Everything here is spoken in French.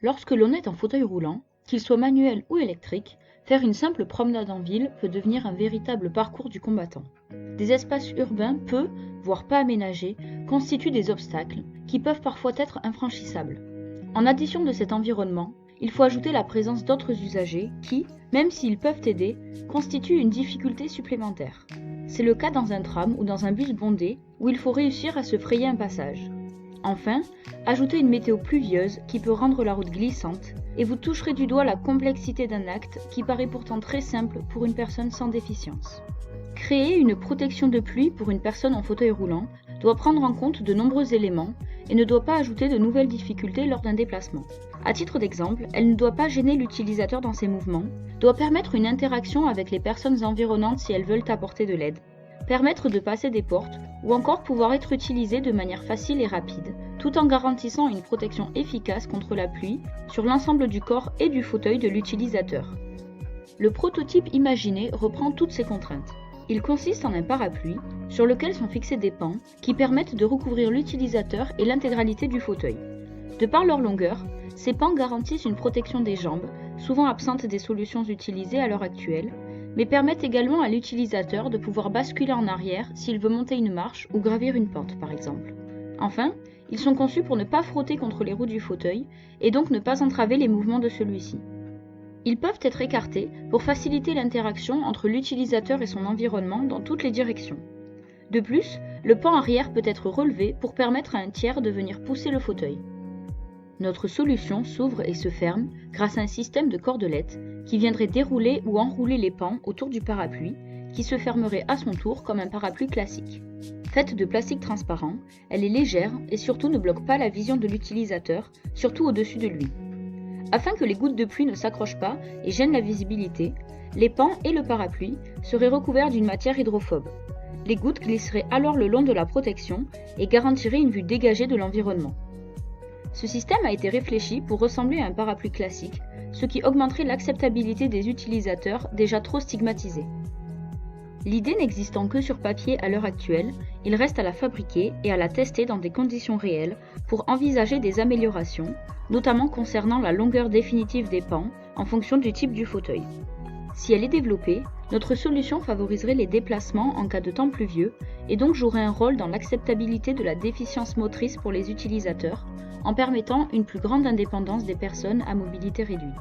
Lorsque l'on est en fauteuil roulant, qu'il soit manuel ou électrique, faire une simple promenade en ville peut devenir un véritable parcours du combattant. Des espaces urbains peu, voire pas aménagés, constituent des obstacles qui peuvent parfois être infranchissables. En addition de cet environnement, il faut ajouter la présence d'autres usagers qui, même s'ils peuvent aider, constituent une difficulté supplémentaire. C'est le cas dans un tram ou dans un bus bondé où il faut réussir à se frayer un passage. Enfin, ajoutez une météo pluvieuse qui peut rendre la route glissante et vous toucherez du doigt la complexité d'un acte qui paraît pourtant très simple pour une personne sans déficience. Créer une protection de pluie pour une personne en fauteuil roulant doit prendre en compte de nombreux éléments et ne doit pas ajouter de nouvelles difficultés lors d'un déplacement. À titre d'exemple, elle ne doit pas gêner l'utilisateur dans ses mouvements, doit permettre une interaction avec les personnes environnantes si elles veulent apporter de l'aide, permettre de passer des portes ou encore pouvoir être utilisée de manière facile et rapide, tout en garantissant une protection efficace contre la pluie sur l'ensemble du corps et du fauteuil de l'utilisateur. Le prototype imaginé reprend toutes ces contraintes. Il consiste en un parapluie sur lequel sont fixés des pans qui permettent de recouvrir l'utilisateur et l'intégralité du fauteuil. De par leur longueur, ces pans garantissent une protection des jambes, souvent absente des solutions utilisées à l'heure actuelle, mais permettent également à l'utilisateur de pouvoir basculer en arrière s'il veut monter une marche ou gravir une pente par exemple. Enfin, ils sont conçus pour ne pas frotter contre les roues du fauteuil et donc ne pas entraver les mouvements de celui-ci. Ils peuvent être écartés pour faciliter l'interaction entre l'utilisateur et son environnement dans toutes les directions. De plus, le pan arrière peut être relevé pour permettre à un tiers de venir pousser le fauteuil. Notre solution s'ouvre et se ferme grâce à un système de cordelettes qui viendrait dérouler ou enrouler les pans autour du parapluie, qui se fermerait à son tour comme un parapluie classique. Faite de plastique transparent, elle est légère et surtout ne bloque pas la vision de l'utilisateur, surtout au-dessus de lui. Afin que les gouttes de pluie ne s'accrochent pas et gênent la visibilité, les pans et le parapluie seraient recouverts d'une matière hydrophobe. Les gouttes glisseraient alors le long de la protection et garantiraient une vue dégagée de l'environnement. Ce système a été réfléchi pour ressembler à un parapluie classique, ce qui augmenterait l'acceptabilité des utilisateurs déjà trop stigmatisés. L'idée n'existant que sur papier à l'heure actuelle, il reste à la fabriquer et à la tester dans des conditions réelles pour envisager des améliorations, notamment concernant la longueur définitive des pans en fonction du type du fauteuil. Si elle est développée, notre solution favoriserait les déplacements en cas de temps pluvieux et donc jouerait un rôle dans l'acceptabilité de la déficience motrice pour les utilisateurs, en permettant une plus grande indépendance des personnes à mobilité réduite.